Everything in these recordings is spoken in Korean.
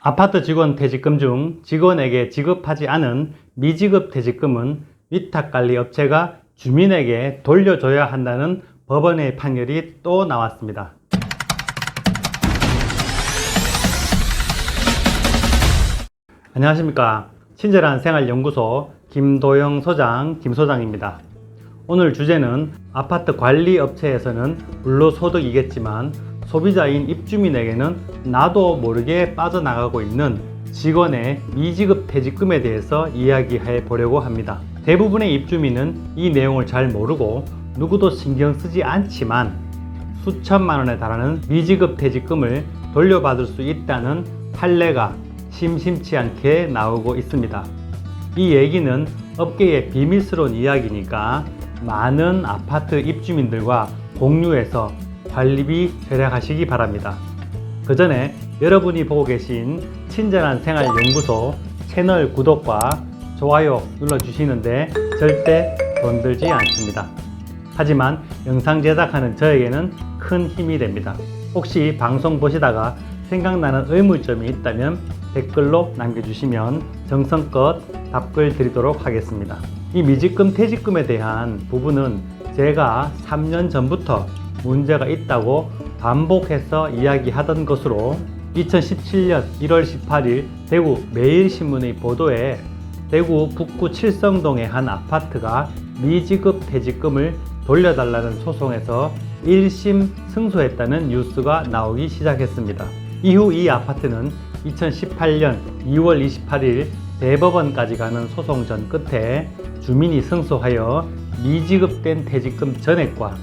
아파트 직원 퇴직금 중 직원에게 지급하지 않은 미지급 퇴직금은 위탁관리업체가 주민에게 돌려줘야 한다는 법원의 판결이 또 나왔습니다. 안녕하십니까. 친절한 생활연구소 김도영 소장 김소장입니다. 오늘 주제는 아파트 관리업체에서는 불로소득이겠지만 소비자인 입주민에게는 나도 모르게 빠져나가고 있는 직원의 미지급 퇴직금에 대해서 이야기해 보려고 합니다. 대부분의 입주민은 이 내용을 잘 모르고 누구도 신경 쓰지 않지만 수천만 원에 달하는 미지급 퇴직금을 돌려받을 수 있다는 판례가 심심치 않게 나오고 있습니다. 이 얘기는 업계의 비밀스러운 이야기니까 많은 아파트 입주민들과 공유해서 관리비 절약하시기 바랍니다. 그 전에 여러분이 보고 계신 친절한 생활연구소 채널 구독과 좋아요 눌러주시는데 절대 돈 들지 않습니다. 하지만 영상 제작하는 저에게는 큰 힘이 됩니다. 혹시 방송 보시다가 생각나는 의문점이 있다면 댓글로 남겨주시면 정성껏 답글 드리도록 하겠습니다. 이 미지급 퇴직금에 대한 부분은 제가 3년 전부터 문제가 있다고 반복해서 이야기하던 것으로 2017년 1월 18일 대구 매일신문의 보도에 대구 북구 칠성동의 한 아파트가 미지급 퇴직금을 돌려달라는 소송에서 1심 승소했다는 뉴스가 나오기 시작했습니다. 이후 이 아파트는 2018년 2월 28일 대법원까지 가는 소송전 끝에 주민이 승소하여 미지급된 퇴직금 전액과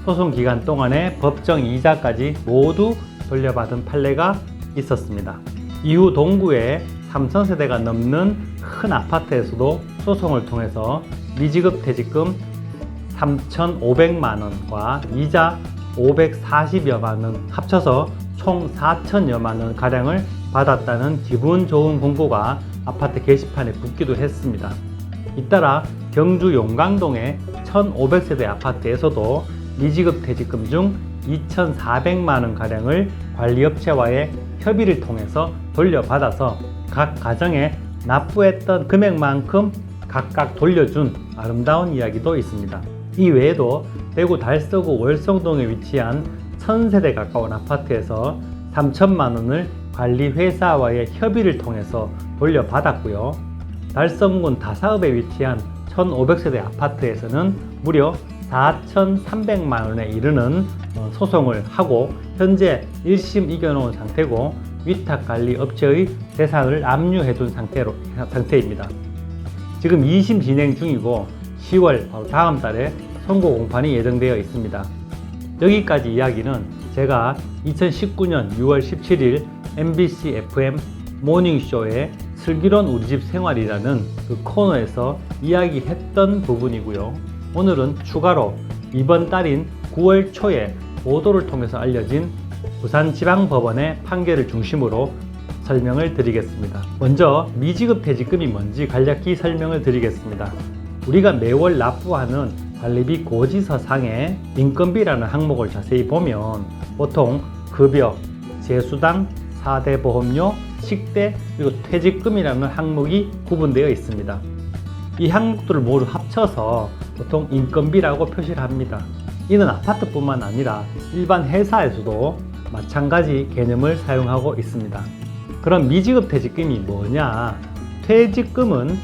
소송 기간 동안의 법정 이자까지 모두 돌려받은 판례가 있었습니다. 이후 동구의 3,000세대가 넘는 큰 아파트에서도 소송을 통해서 미지급 퇴직금 3,500만 원과 이자 540여만 원 합쳐서 총 4천여만 원 가량을 받았다는 기분 좋은 공고가 아파트 게시판에 붙기도 했습니다. 잇따라 경주 용강동의 1,500세대 아파트에서도 미지급 퇴직금 중 2,400만 원 가량을 관리업체와의 협의를 통해서 돌려받아서 각 가정에 납부했던 금액만큼 각각 돌려준 아름다운 이야기도 있습니다. 이 외에도 대구 달서구 월성동에 위치한 1,000세대 가까운 아파트에서 3천만 원을 관리회사와의 협의를 통해서 돌려받았고요. 달성군 다사읍에 위치한 1,500세대 아파트에서는 무려 4,300만 원에 이르는 소송을 하고 현재 1심 이겨놓은 상태고 위탁관리업체의 재산을 압류해둔 상태입니다. 지금 2심 진행 중이고 10월 바로 다음 달에 선고 공판이 예정되어 있습니다. 여기까지 이야기는 제가 2019년 6월 17일 MBC FM 모닝쇼에 슬기로운 우리집 생활이라는 그 코너에서 이야기했던 부분이고요. 오늘은 추가로 이번 달인 9월 초에 보도를 통해서 알려진 부산지방법원의 판결을 중심으로 설명을 드리겠습니다. 먼저 미지급 퇴직금이 뭔지 간략히 설명을 드리겠습니다. 우리가 매월 납부하는 관리비 고지서상에 인건비라는 항목을 자세히 보면 보통 급여, 제수당, 4대 보험료, 식대, 그리고 퇴직금이라는 항목이 구분되어 있습니다. 이 항목들을 모두 합쳐서 보통 인건비라고 표시를 합니다. 이는 아파트뿐만 아니라 일반 회사에서도 마찬가지 개념을 사용하고 있습니다. 그럼 미지급 퇴직금이 뭐냐? 퇴직금은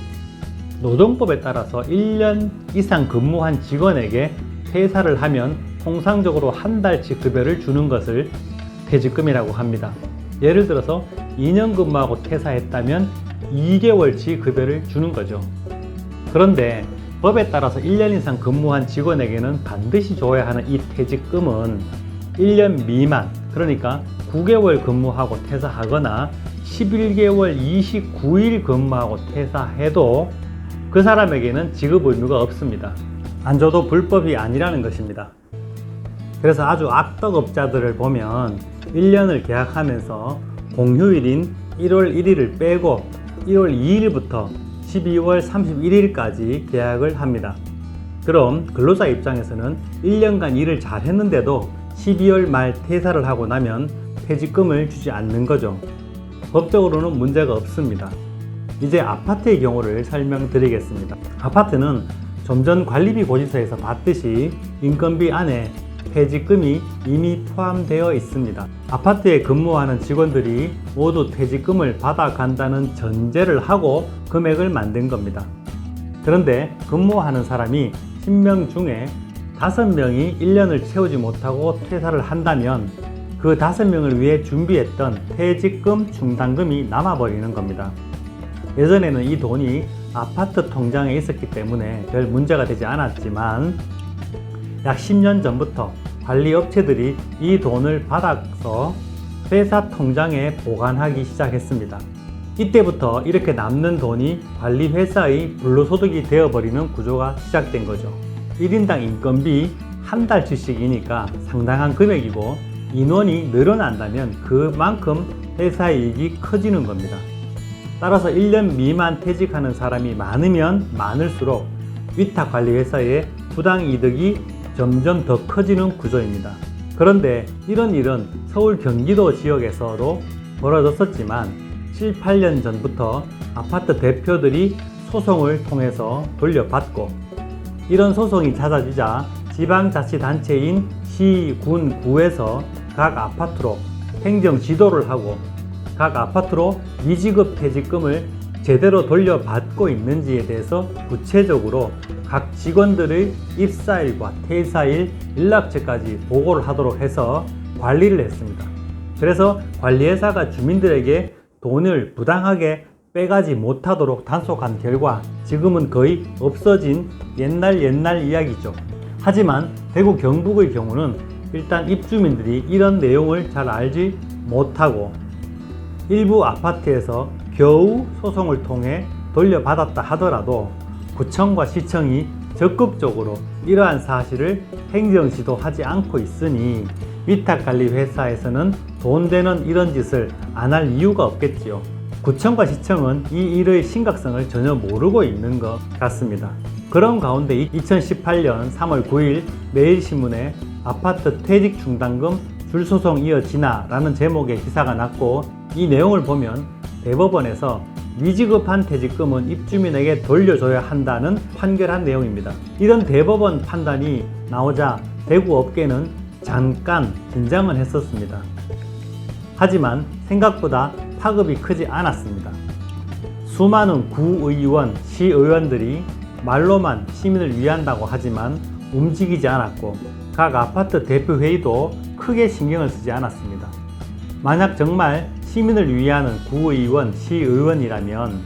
노동법에 따라서 1년 이상 근무한 직원에게 퇴사를 하면 통상적으로 한 달치 급여를 주는 것을 퇴직금이라고 합니다. 예를 들어서 2년 근무하고 퇴사했다면 2개월치 급여를 주는 거죠. 그런데 법에 따라서 1년 이상 근무한 직원에게는 반드시 줘야 하는 이 퇴직금은 1년 미만, 그러니까 9개월 근무하고 퇴사하거나 11개월 29일 근무하고 퇴사해도 그 사람에게는 지급 의무가 없습니다. 안 줘도 불법이 아니라는 것입니다. 그래서 아주 악덕업자들을 보면 1년을 계약하면서 공휴일인 1월 1일을 빼고 1월 2일부터 12월 31일까지 계약을 합니다. 그럼 근로자 입장에서는 1년간 일을 잘 했는데도 12월 말 퇴사를 하고 나면 퇴직금을 주지 않는 거죠. 법적으로는 문제가 없습니다. 이제 아파트의 경우를 설명드리겠습니다. 아파트는 좀 전 관리비 고지서에서 봤듯이 인건비 안에 퇴직금이 이미 포함되어 있습니다. 아파트에 근무하는 직원들이 모두 퇴직금을 받아간다는 전제를 하고 금액을 만든 겁니다. 그런데 근무하는 사람이 10명 중에 5명이 1년을 채우지 못하고 퇴사를 한다면 그 5명을 위해 준비했던 퇴직금 충당금이 남아버리는 겁니다. 예전에는 이 돈이 아파트 통장에 있었기 때문에 별 문제가 되지 않았지만 약 10년 전부터 관리업체들이 이 돈을 받아서 회사 통장에 보관하기 시작했습니다. 이때부터 이렇게 남는 돈이 관리회사의 불로소득이 되어버리는 구조가 시작된 거죠. 1인당 인건비 한 달치씩이니까 상당한 금액이고 인원이 늘어난다면 그만큼 회사의 이익이 커지는 겁니다. 따라서 1년 미만 퇴직하는 사람이 많으면 많을수록 위탁관리회사의 부당이득이 점점 더 커지는 구조입니다. 그런데 이런 일은 서울 경기도 지역에서도 벌어졌었지만 7, 8년 전부터 아파트 대표들이 소송을 통해서 돌려받고 이런 소송이 잦아지자 지방자치단체인 시, 군, 구에서 각 아파트로 행정 지도를 하고 각 아파트로 미지급 퇴직금을 제대로 돌려받고 있는지에 대해서 구체적으로 각 직원들의 입사일과 퇴사일, 연락처까지 보고를 하도록 해서 관리를 했습니다. 그래서 관리회사가 주민들에게 돈을 부당하게 빼가지 못하도록 단속한 결과 지금은 거의 없어진 옛날 이야기죠. 하지만 대구 경북의 경우는 일단 입주민들이 이런 내용을 잘 알지 못하고 일부 아파트에서 겨우 소송을 통해 돌려받았다 하더라도 구청과 시청이 적극적으로 이러한 사실을 행정지도하지 않고 있으니 위탁관리회사에서는 돈 되는 이런 짓을 안 할 이유가 없겠지요. 구청과 시청은 이 일의 심각성을 전혀 모르고 있는 것 같습니다. 그런 가운데 2018년 3월 9일 매일신문에 아파트 퇴직 충당금 줄소송 이어지나 라는 제목의 기사가 났고 이 내용을 보면 대법원에서 미지급한 퇴직금은 입주민에게 돌려줘야 한다는 판결한 내용입니다. 이런 대법원 판단이 나오자 대구 업계는 잠깐 긴장은 했었습니다. 하지만 생각보다 파급이 크지 않았습니다. 수많은 구의원, 시의원들이 말로만 시민을 위한다고 하지만 움직이지 않았고 각 아파트 대표회의도 크게 신경을 쓰지 않았습니다. 만약 정말 시민을 위하는 구의원, 시의원이라면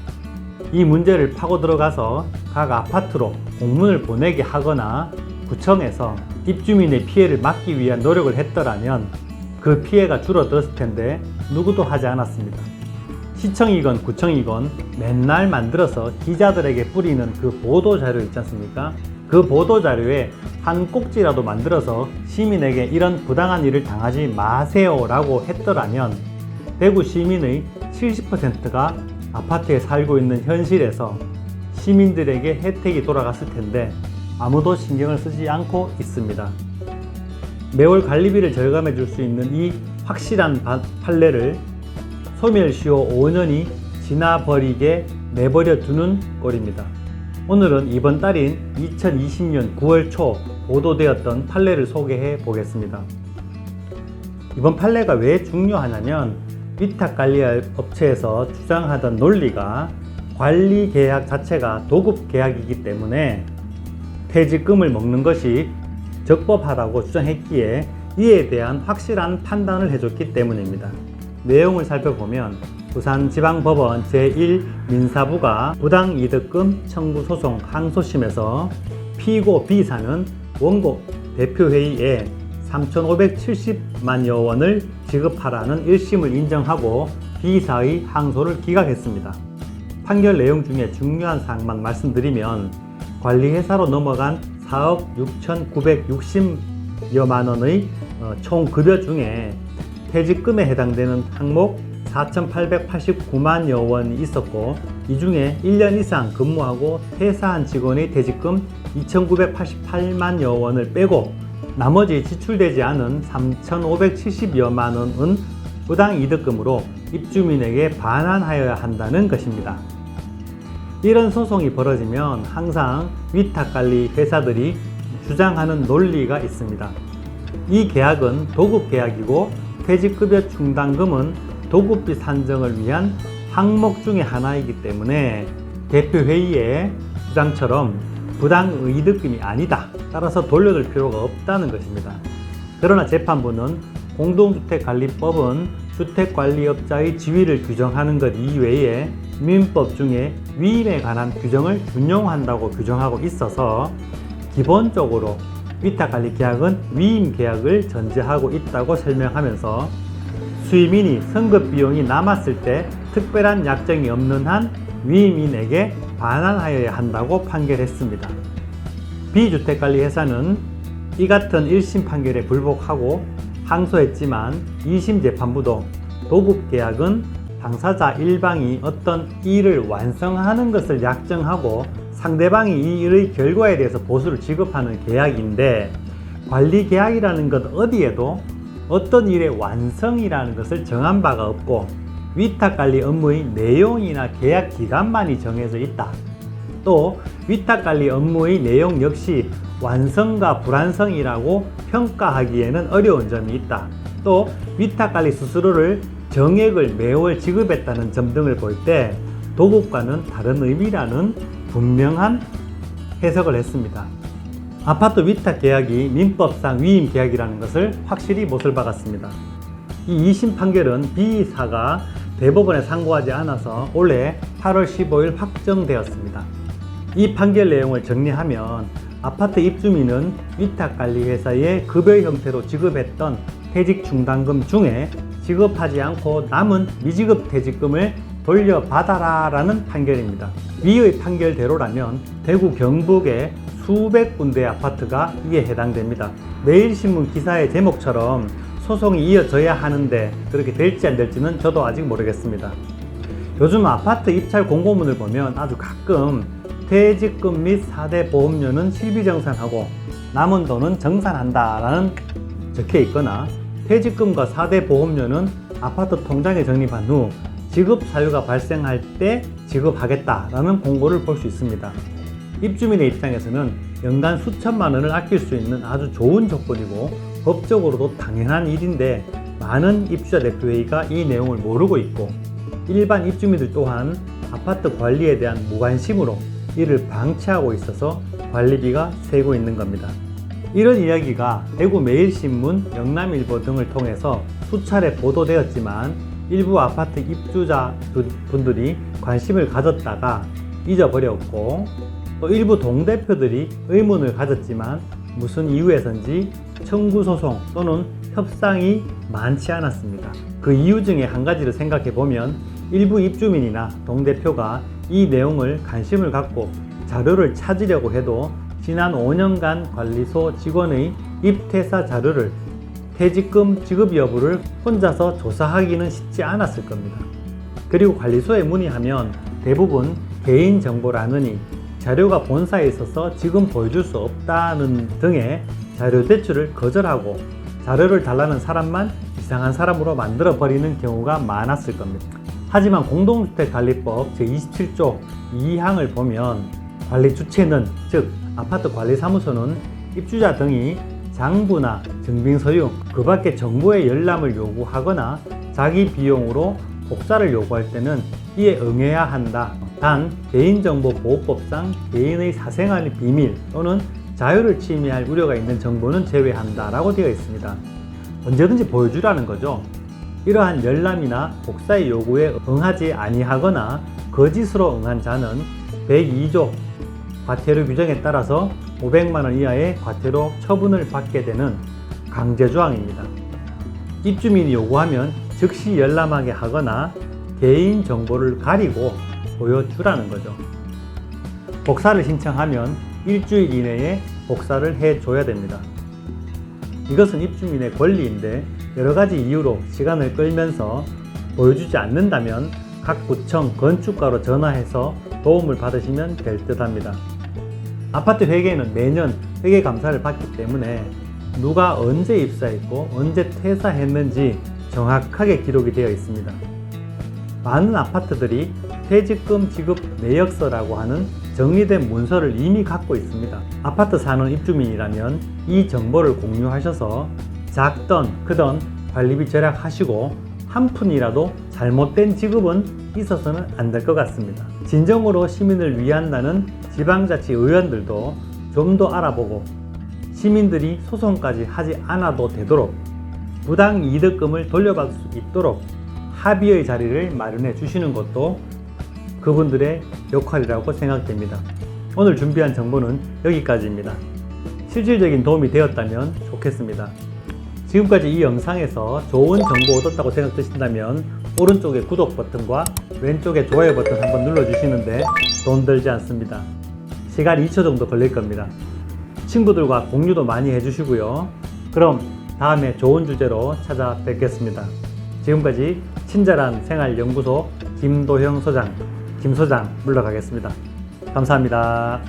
이 문제를 파고 들어가서 각 아파트로 공문을 보내게 하거나 구청에서 입주민의 피해를 막기 위한 노력을 했더라면 그 피해가 줄어들었을 텐데 누구도 하지 않았습니다. 시청이건 구청이건 맨날 만들어서 기자들에게 뿌리는 그 보도자료 있지 않습니까? 그 보도자료에 한 꼭지라도 만들어서 시민에게 이런 부당한 일을 당하지 마세요 라고 했더라면 대구 시민의 70%가 아파트에 살고 있는 현실에서 시민들에게 혜택이 돌아갔을 텐데 아무도 신경을 쓰지 않고 있습니다. 매월 관리비를 절감해 줄 수 있는 이 확실한 판례를 소멸시효 5년이 지나버리게 내버려 두는 꼴입니다. 오늘은 이번 달인 2020년 9월 초 보도되었던 판례를 소개해 보겠습니다. 이번 판례가 왜 중요하냐면 위탁관리업체에서 주장하던 논리가 관리계약 자체가 도급계약이기 때문에 퇴직금을 먹는 것이 적법하다고 주장했기에 이에 대한 확실한 판단을 해줬기 때문입니다. 내용을 살펴보면 부산지방법원 제1민사부가 부당이득금 청구 소송 항소심에서 피고 B사는 원고 대표회의에 3,570만여 원을 지급하라는 1심을 인정하고 B사의 항소를 기각했습니다. 판결 내용 중에 중요한 사항만 말씀드리면 관리회사로 넘어간 4억 6,960여만 원의 총 급여 중에 퇴직금에 해당되는 항목 4,889만여 원이 있었고 이 중에 1년 이상 근무하고 퇴사한 직원의 퇴직금 2,988만여 원을 빼고 나머지 지출되지 않은 3,570여만 원은 부당 이득금으로 입주민에게 반환하여야 한다는 것입니다. 이런 소송이 벌어지면 항상 위탁관리 회사들이 주장하는 논리가 있습니다. 이 계약은 도급계약이고 퇴직급여 충당금은 도급비 산정을 위한 항목 중의 하나이기 때문에 대표회의의 주장처럼 부당이득금이 아니다. 따라서 돌려줄 필요가 없다는 것입니다. 그러나 재판부는 공동주택관리법은 주택관리업자의 지위를 규정하는 것 이외에 민법 중에 위임에 관한 규정을 준용한다고 규정하고 있어서 기본적으로 위탁관리계약은 위임계약을 전제하고 있다고 설명하면서 수임인이 선급비용이 남았을 때 특별한 약정이 없는 한 위임인에게 반환하여야 한다고 판결했습니다. 비주택관리회사는 이 같은 1심 판결에 불복하고 항소했지만 2심 재판부도 도급계약은 당사자 일방이 어떤 일을 완성하는 것을 약정하고 상대방이 이 일의 결과에 대해서 보수를 지급하는 계약인데 관리계약이라는 것 어디에도 어떤 일의 완성이라는 것을 정한 바가 없고 위탁관리 업무의 내용이나 계약 기간만이 정해져 있다. 또 위탁관리 업무의 내용 역시 완성과 불완성이라고 평가하기에는 어려운 점이 있다. 또 위탁관리 수수료를 정액을 매월 지급했다는 점 등을 볼 때 도급과는 다른 의미라는 분명한 해석을 했습니다. 아파트 위탁 계약이 민법상 위임 계약이라는 것을 확실히 못을 박았습니다. 이 2심 판결은 B사가 대법원에 상고하지 않아서 올해 8월 15일 확정되었습니다. 이 판결 내용을 정리하면 아파트 입주민은 위탁관리회사에 급여 형태로 지급했던 퇴직충당금 중에 지급하지 않고 남은 미지급 퇴직금을 돌려받아라 라는 판결입니다. 위의 판결대로라면 대구 경북의 수백 군데의 아파트가 이에 해당됩니다. 매일신문 기사의 제목처럼 소송이 이어져야 하는데 그렇게 될지 안 될지는 저도 아직 모르겠습니다. 요즘 아파트 입찰 공고문을 보면 아주 가끔 퇴직금 및 4대 보험료는 실비정산하고 남은 돈은 정산한다 라는 적혀 있거나 퇴직금과 4대 보험료는 아파트 통장에 적립한 후 지급 사유가 발생할 때 지급하겠다 라는 공고를 볼 수 있습니다. 입주민의 입장에서는 연간 수천만 원을 아낄 수 있는 아주 좋은 조건이고 법적으로도 당연한 일인데 많은 입주자 대표회의가 이 내용을 모르고 있고 일반 입주민들 또한 아파트 관리에 대한 무관심으로 이를 방치하고 있어서 관리비가 새고 있는 겁니다. 이런 이야기가 대구 매일신문, 영남일보 등을 통해서 수차례 보도되었지만 일부 아파트 입주자 분들이 관심을 가졌다가 잊어버렸고 또 일부 동대표들이 의문을 가졌지만 무슨 이유에선지 청구소송 또는 협상이 많지 않았습니다. 그 이유 중에 한 가지를 생각해 보면 일부 입주민이나 동대표가 이 내용을 관심을 갖고 자료를 찾으려고 해도 지난 5년간 관리소 직원의 입퇴사 자료를 퇴직금 지급 여부를 혼자서 조사하기는 쉽지 않았을 겁니다. 그리고 관리소에 문의하면 대부분 개인정보라느니 자료가 본사에 있어서 지금 보여줄 수 없다는 등의 자료 제출을 거절하고 자료를 달라는 사람만 이상한 사람으로 만들어 버리는 경우가 많았을 겁니다. 하지만 공동주택관리법 제27조 2항을 보면 관리 주체는 즉 아파트 관리사무소는 입주자 등이 장부나 증빙서류 그 밖에 정보의 열람을 요구하거나 자기 비용으로 복사를 요구할 때는 이에 응해야 한다. 단 개인정보보호법상 개인의 사생활 비밀 또는 자유를 침해할 우려가 있는 정보는 제외한다 라고 되어 있습니다. 언제든지 보여주라는 거죠. 이러한 열람이나 복사의 요구에 응하지 아니하거나 거짓으로 응한 자는 102조 과태료 규정에 따라서 500만원 이하의 과태료 처분을 받게 되는 강제조항입니다. 입주민이 요구하면 즉시 열람하게 하거나 개인 정보를 가리고 보여주라는 거죠. 복사를 신청하면 일주일 이내에 복사를 해줘야 됩니다. 이것은 입주민의 권리인데 여러 가지 이유로 시간을 끌면서 보여주지 않는다면 각 구청 건축가로 전화해서 도움을 받으시면 될 듯 합니다. 아파트 회계는 매년 회계감사를 받기 때문에 누가 언제 입사했고 언제 퇴사했는지 정확하게 기록이 되어 있습니다. 많은 아파트들이 퇴직금 지급 내역서라고 하는 정리된 문서를 이미 갖고 있습니다. 아파트 사는 입주민이라면 이 정보를 공유하셔서 작던 크던 관리비 절약하시고 한 푼이라도 잘못된 지급은 있어서는 안 될 것 같습니다. 진정으로 시민을 위한다는 지방자치 의원들도 좀 더 알아보고 시민들이 소송까지 하지 않아도 되도록 부당 이득금을 돌려받을 수 있도록 합의의 자리를 마련해 주시는 것도 그분들의 역할이라고 생각됩니다. 오늘 준비한 정보는 여기까지입니다. 실질적인 도움이 되었다면 좋겠습니다. 지금까지 이 영상에서 좋은 정보 얻었다고 생각되신다면 오른쪽에 구독 버튼과 왼쪽에 좋아요 버튼 한번 눌러주시는데 돈 들지 않습니다. 시간 2초 정도 걸릴 겁니다. 친구들과 공유도 많이 해주시고요. 그럼 다음에 좋은 주제로 찾아뵙겠습니다. 지금까지 친절한 생활연구소 김도형 소장, 김 소장 물러가겠습니다. 감사합니다.